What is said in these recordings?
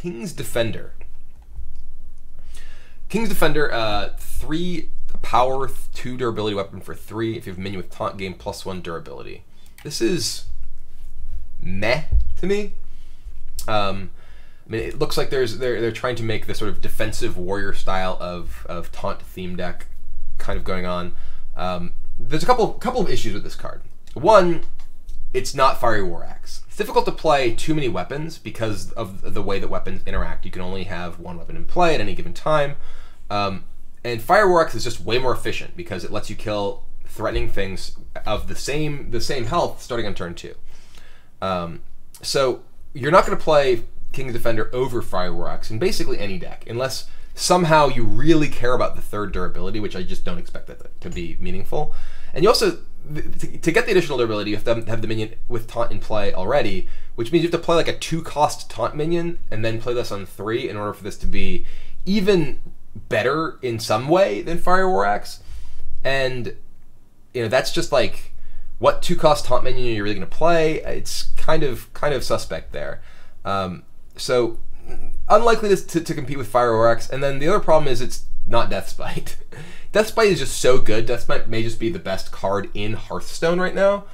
King's Defender. King's Defender, 3 power, 2 durability weapon for 3. If you have a minion with taunt, gain +1 durability. This is meh to me. I mean, it looks like they're trying to make this sort of defensive warrior style of taunt theme deck kind of going on. There's a couple of issues with this card. One, it's not Fiery War Axe. It's difficult to play too many weapons because of the way that weapons interact. You can only have one weapon in play at any given time. And Fire War Axe is just way more efficient because it lets you kill threatening things of the same health starting on turn 2. So you're not going to play King's Defender over Fire War Axe in basically any deck, unless somehow you really care about the 3rd durability, which I just don't expect that to be meaningful. And you also, to get the additional durability, you have to have the minion with taunt in play already, which means you have to play like a 2-cost taunt minion and then play this on 3 in order for this to be even better in some way than Fire War Axe. And that's just like, what 2-cost taunt minion are you really going to play? It's kind of suspect there. So unlikely to compete with Fire War Axe. And then the other problem is it's not Deathspite. Deathspite is just so good. Deathspite may just be the best card in Hearthstone right now,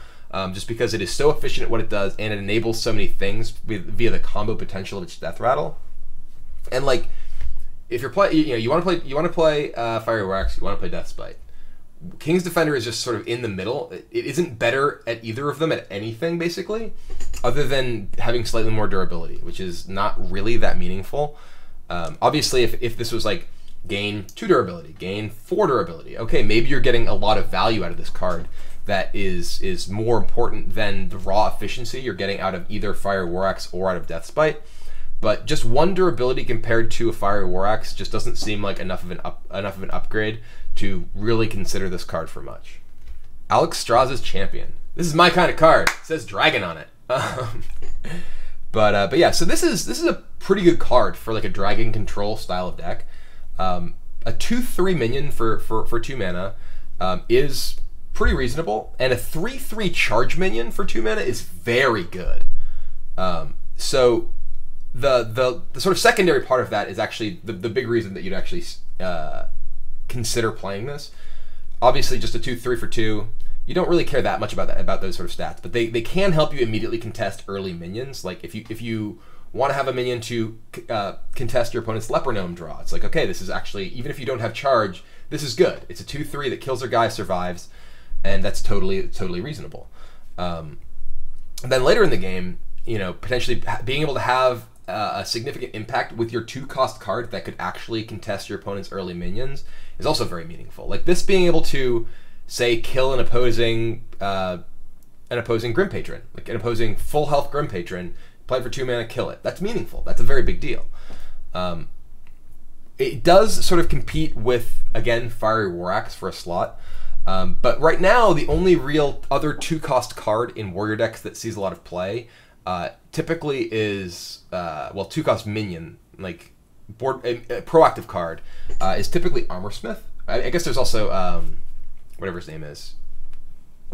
just because it is so efficient at what it does and it enables so many things via the combo potential of its Death Rattle. And like, if you're you want to play Fire War Axe, you want to play Deathspite. King's Defender is just sort of in the middle. It isn't better at either of them at anything, basically, other than having slightly more durability, which is not really that meaningful. Obviously, if this was like gain 2 durability, gain 4 durability, okay, maybe you're getting a lot of value out of this card that is more important than the raw efficiency you're getting out of either Fire War Axe or out of Deathspite. But just 1 durability compared to a Fire War Axe just doesn't seem like enough of an upgrade to really consider this card for much. Alexstraza's Champion. This is my kind of card. It says dragon on it. But yeah, so this is a pretty good card for like a dragon control style of deck. A 2/3 minion for 2 mana is pretty reasonable, and a 3/3 charge minion for 2 mana is very good. So the sort of secondary part of that is actually the big reason that you'd actually consider playing this. Obviously, just a 2/3 for 2. You don't really care that much about those sort of stats, but they can help you immediately contest early minions. Like if you want to have a minion to contest your opponent's Leper Gnome draw, it's like, okay, this is actually, even if you don't have charge, this is good. It's a 2/3 that kills their guy, survives, and that's totally reasonable. And then later in the game, potentially being able to have a significant impact with your 2-cost card that could actually contest your opponent's early minions is also very meaningful. Like this being able to, say, kill an opposing Grim Patron, like an opposing full health Grim Patron, play it for 2 mana, kill it. That's meaningful. That's a very big deal. It does sort of compete with, again, Fiery War Axe for a slot. But right now, the only real other 2-cost card in warrior decks that sees a lot of play typically is, 2-cost minion, like a proactive card, is typically Armorsmith. I guess there's also, whatever his name is,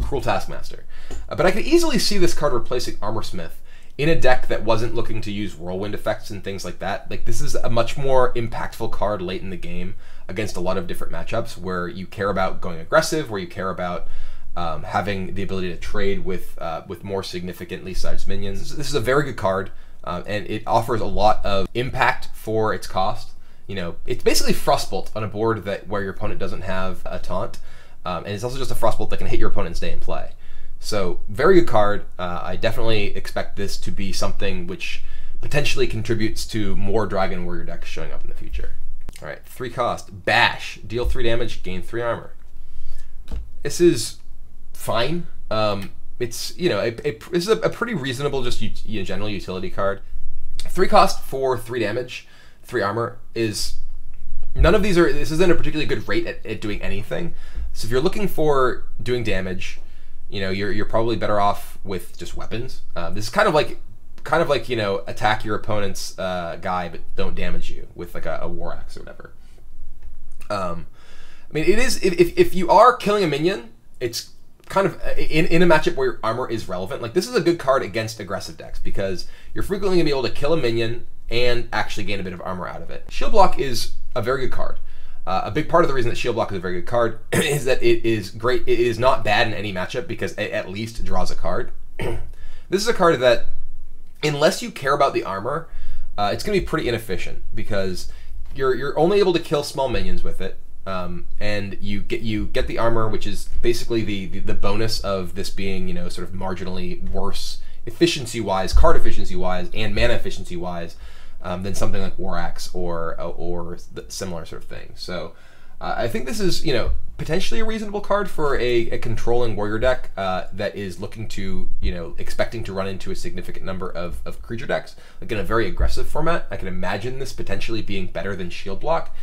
Cruel Taskmaster. But I could easily see this card replacing Armorsmith in a deck that wasn't looking to use whirlwind effects and things like that. Like, this is a much more impactful card late in the game against a lot of different matchups where you care about going aggressive, where you care about having the ability to trade with more significantly sized minions. This is a very good card, and it offers a lot of impact for its cost. It's basically Frostbolt on a board where your opponent doesn't have a taunt, and it's also just a Frostbolt that can hit your opponent and stay in play. So, very good card. I definitely expect this to be something which potentially contributes to more Dragon Warrior decks showing up in the future. Alright, 3 cost. Bash. Deal 3 damage, gain 3 armor. This is fine. It's, this is a pretty reasonable, just general utility card. 3 cost for 3 damage, 3 armor is... None of these are... This isn't a particularly good rate at doing anything. So if you're looking for doing damage, you're probably better off with just weapons. This is kind of like attack your opponent's guy but don't damage you with like a War Axe or whatever. I mean, it is, if you are killing a minion, it's kind of in a matchup where your armor is relevant. Like, this is a good card against aggressive decks because you're frequently gonna be able to kill a minion and actually gain a bit of armor out of it. Shield Block is a very good card. A big part of the reason that Shield Block is a very good card is that it is great. It is not bad in any matchup because it at least draws a card. This is a card that, unless you care about the armor, it's going to be pretty inefficient because you're only able to kill small minions with it, and you get the armor, which is basically the bonus of this being, you know, sort of marginally worse efficiency-wise, card efficiency-wise, and mana efficiency-wise than something like War Axe or similar sort of thing. So I think this is, you know, potentially a reasonable card for a controlling warrior deck that is looking to, you know, expecting to run into a significant number of creature decks, like in a very aggressive format. I can imagine this potentially being better than Shield Block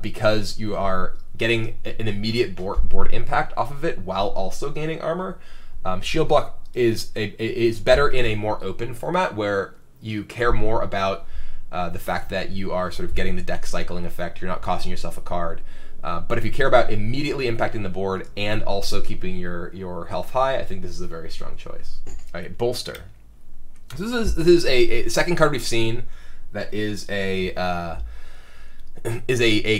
because you are getting an immediate board impact off of it while also gaining armor. Shield Block is better in a more open format where you care more about the fact that you are sort of getting the deck cycling effect. You're not costing yourself a card. But if you care about immediately impacting the board and also keeping your health high, I think this is a very strong choice. All right, Bolster. This is a second card we've seen that is a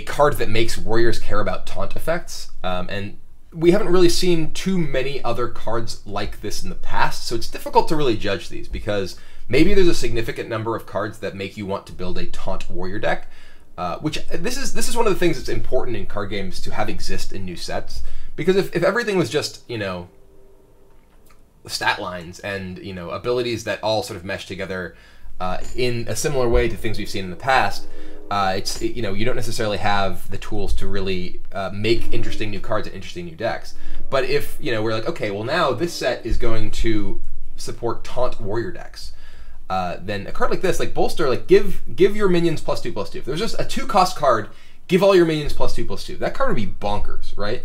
card that makes warriors care about taunt effects, and we haven't really seen too many other cards like this in the past, so it's difficult to really judge these because maybe there's a significant number of cards that make you want to build a taunt warrior deck. Which this is one of the things that's important in card games to have exist in new sets, because if everything was just, you know, stat lines and, you know, abilities that all sort of mesh together in a similar way to things we've seen in the past, you know, you don't necessarily have the tools to really make interesting new cards and interesting new decks. But if, you know, we're like, okay, well now this set is going to support taunt warrior decks. Then a card like this, like Bolster, like give your minions +2/+2. If there's just a 2-cost card, give all your minions +2/+2. That card would be bonkers, right?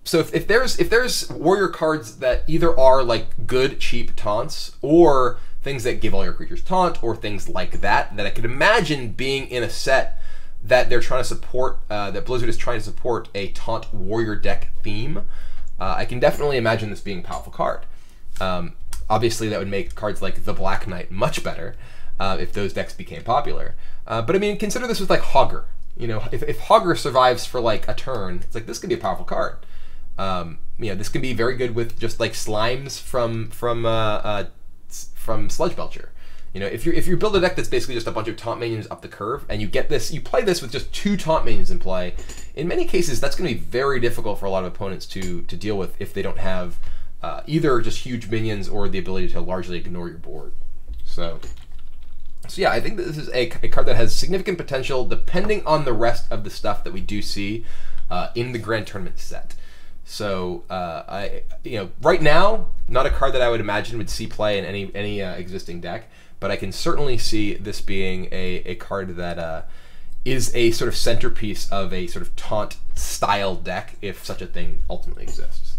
So if there's warrior cards that either are like good cheap taunts or things that give all your creatures taunt or things like that I could imagine being in a set that they're trying to support, that Blizzard is trying to support a taunt warrior deck theme, I can definitely imagine this being a powerful card. Obviously, that would make cards like the Black Knight much better if those decks became popular. But I mean, consider this with like Hogger. You know, if Hogger survives for like a turn, it's like this could be a powerful card. You know, this can be very good with just like slimes from Sludge Belcher. You know, if you build a deck that's basically just a bunch of taunt minions up the curve, and you get this, you play this with just 2 taunt minions in play. In many cases, that's going to be very difficult for a lot of opponents to deal with if they don't have either just huge minions or the ability to largely ignore your board. So yeah, I think that this is a card that has significant potential depending on the rest of the stuff that we do see in the Grand Tournament set. So you know, right now, not a card that I would imagine would see play in any existing deck, but I can certainly see this being a card that is a sort of centerpiece of a sort of taunt style deck if such a thing ultimately exists.